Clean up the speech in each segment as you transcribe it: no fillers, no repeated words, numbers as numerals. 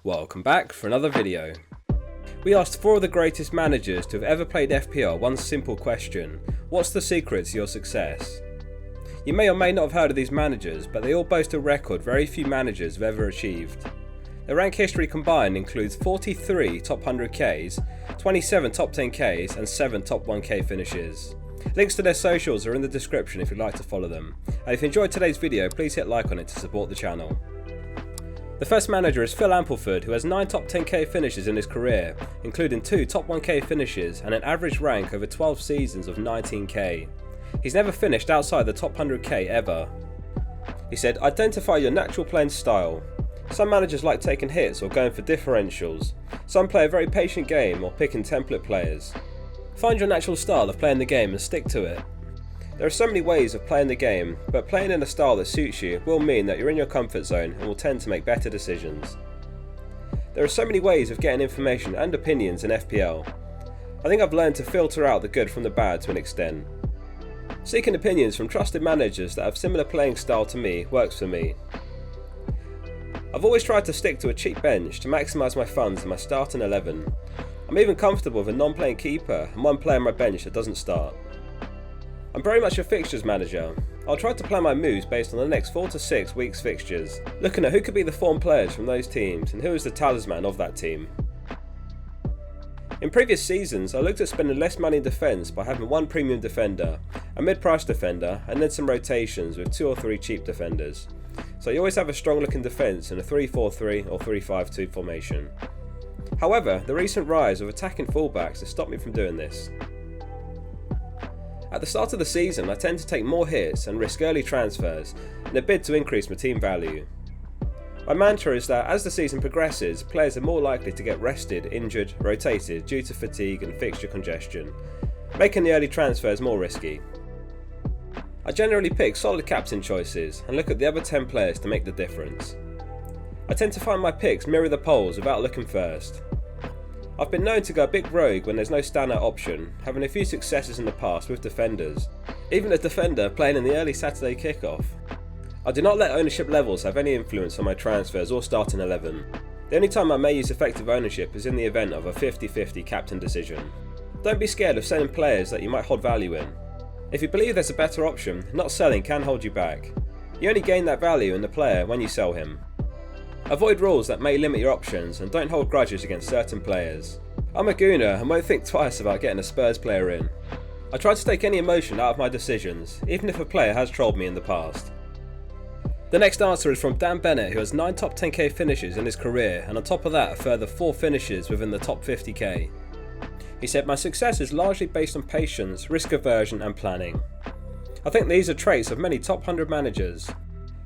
Welcome back for another video. We asked 4 of the greatest managers to have ever played FPL one simple question: what's the secret to your success? You may or may not have heard of these managers, but they all boast a record very few managers have ever achieved. Their rank history combined includes 43 top 100Ks, 27 top 10Ks and 7 top 1K finishes. Links to their socials are in the description if you'd like to follow them. And if you enjoyed today's video, please hit like on it to support the channel. The first manager is Phil Ampleford, who has 9 top 10k finishes in his career, including 2 top 1k finishes and an average rank over 12 seasons of 19k. He's never finished outside the top 100k ever. He said, "Identify your natural playing style. Some managers like taking hits or going for differentials. Some play a very patient game or picking template players. Find your natural style of playing the game and stick to it. There are so many ways of playing the game, but playing in a style that suits you will mean that you're in your comfort zone and will tend to make better decisions. There are so many ways of getting information and opinions in FPL. I think I've learned to filter out the good from the bad to an extent. Seeking opinions from trusted managers that have similar playing style to me works for me. I've always tried to stick to a cheap bench to maximise my funds in my starting 11. I'm even comfortable with a non-playing keeper and one player on my bench that doesn't start. I'm very much a fixtures manager. I'll try to plan my moves based on the next 4 to 6 weeks' fixtures, looking at who could be the form players from those teams and who is the talisman of that team. In previous seasons, I looked at spending less money in defence by having one premium defender, a mid-price defender, and then some rotations with 2 or 3 cheap defenders. So you always have a strong looking defence in a 3-4-3 or 3-5-2 formation. However, the recent rise of attacking fullbacks has stopped me from doing this. At the start of the season, I tend to take more hits and risk early transfers in a bid to increase my team value. My mantra is that as the season progresses, players are more likely to get rested, injured, rotated due to fatigue and fixture congestion, making the early transfers more risky. I generally pick solid captain choices and look at the other 10 players to make the difference. I tend to find my picks mirror the polls without looking first. I've been known to go big rogue when there's no standout option, having a few successes in the past with defenders, even a defender playing in the early Saturday kickoff. I do not let ownership levels have any influence on my transfers or starting 11. The only time I may use effective ownership is in the event of a 50-50 captain decision. Don't be scared of selling players that you might hold value in. If you believe there's a better option, not selling can hold you back. You only gain that value in the player when you sell him. Avoid rules that may limit your options and don't hold grudges against certain players. I'm a gooner and won't think twice about getting a Spurs player in. I try to take any emotion out of my decisions, even if a player has trolled me in the past. The next answer is from Bennett, who has 9 top 10k finishes in his career and on top of that a further 4 finishes within the top 50k. He said, "My success is largely based on patience, risk aversion and planning. I think these are traits of many top 100 managers.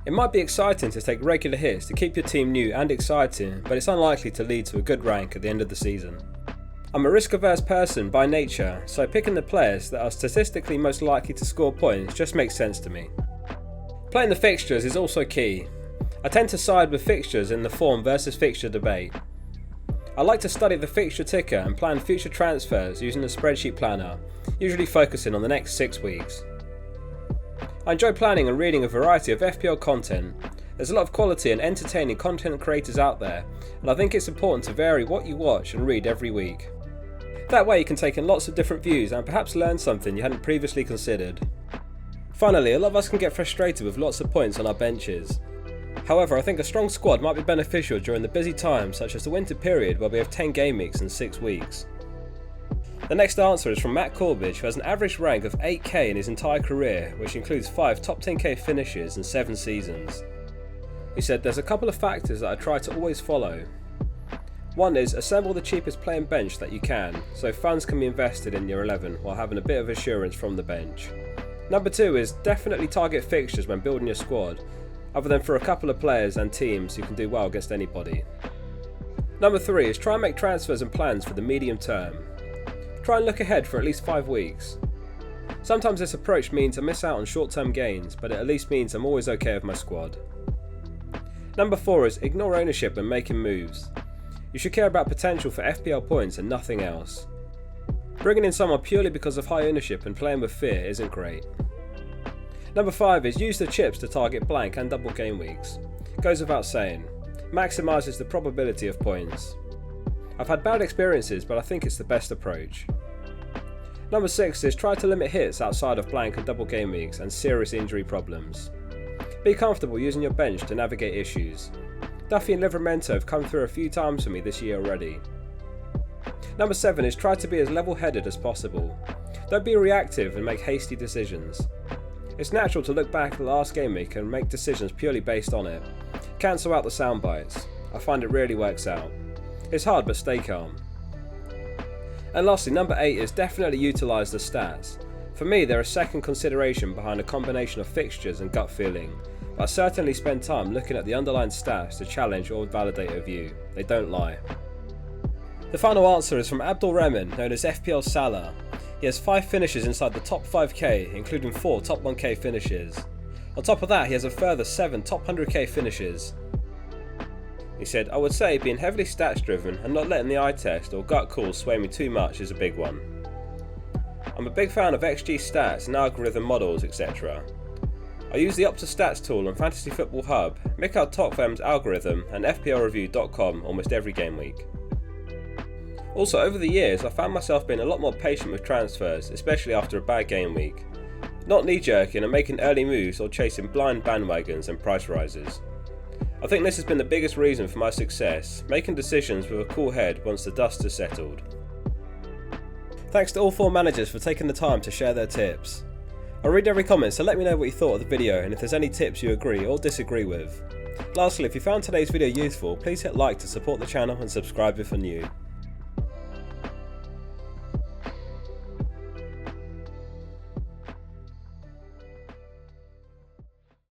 It might be exciting to take regular hits to keep your team new and exciting, but it's unlikely to lead to a good rank at the end of the season. I'm a risk-averse person by nature, so picking the players that are statistically most likely to score points just makes sense to me. Playing the fixtures is also key. I tend to side with fixtures in the form versus fixture debate. I like to study the fixture ticker and plan future transfers using a spreadsheet planner, usually focusing on the next 6 weeks. I enjoy planning and reading a variety of FPL content. There's a lot of quality and entertaining content creators out there, and I think it's important to vary what you watch and read every week. That way you can take in lots of different views and perhaps learn something you hadn't previously considered. Finally, a lot of us can get frustrated with lots of points on our benches. However, I think a strong squad might be beneficial during the busy times such as the winter period where we have 10 game weeks in 6 weeks. The next answer is from Matt Corbridge, who has an average rank of 8k in his entire career, which includes 5 top 10k finishes and 7 seasons. He said, "There's a couple of factors that I try to always follow. One is assemble the cheapest playing bench that you can, so funds can be invested in your 11 while having a bit of assurance from the bench. Number 2 is definitely target fixtures when building your squad, other than for a couple of players and teams who can do well against anybody. Number 3 is try and make transfers and plans for the medium term. Try and look ahead for at least 5 weeks. Sometimes this approach means I miss out on short-term gains, but it at least means I'm always okay with my squad. Number 4 is ignore ownership when making moves. You should care about potential for FPL points and nothing else. Bringing in someone purely because of high ownership and playing with fear isn't great. Number 5 is use the chips to target blank and double game weeks. Goes without saying. maximises the probability of points. I've had bad experiences, but I think it's the best approach. Number 6 is try to limit hits outside of blank and double game weeks and serious injury problems. Be comfortable using your bench to navigate issues. Duffy and Livramento have come through a few times for me this year already. Number 7 is try to be as level-headed as possible. Don't be reactive and make hasty decisions. It's natural to look back at the last game week and make decisions purely based on it. Cancel out the sound bites. I find it really works out. It's hard, but stay calm. And lastly, number 8 is definitely utilise the stats. For me, they're a second consideration behind a combination of fixtures and gut feeling, but I certainly spend time looking at the underlying stats to challenge or validate a view. They don't lie. The final answer is from Abdulrahman, known as FPL Salah. He has 5 finishes inside the top 5k, including 4 top 1k finishes. On top of that, he has a further 7 top 100k finishes. He said, I would say being heavily stats driven and not letting the eye test or gut calls sway me too much is a big one. I'm a big fan of XG stats and algorithm models, etc. I use the Opta-Stats tool on Fantasy Football Hub, Mikhail Tokvem's algorithm and fplreview.com almost every game week. Also, over the years I found myself being a lot more patient with transfers, especially after a bad game week. Not knee-jerking and making early moves or chasing blind bandwagons and price rises. I think this has been the biggest reason for my success, making decisions with a cool head once the dust has settled. Thanks to all 4 managers for taking the time to share their tips. I'll read every comment, so let me know what you thought of the video and if there's any tips you agree or disagree with. Lastly, if you found today's video useful, please hit like to support the channel and subscribe if you're new.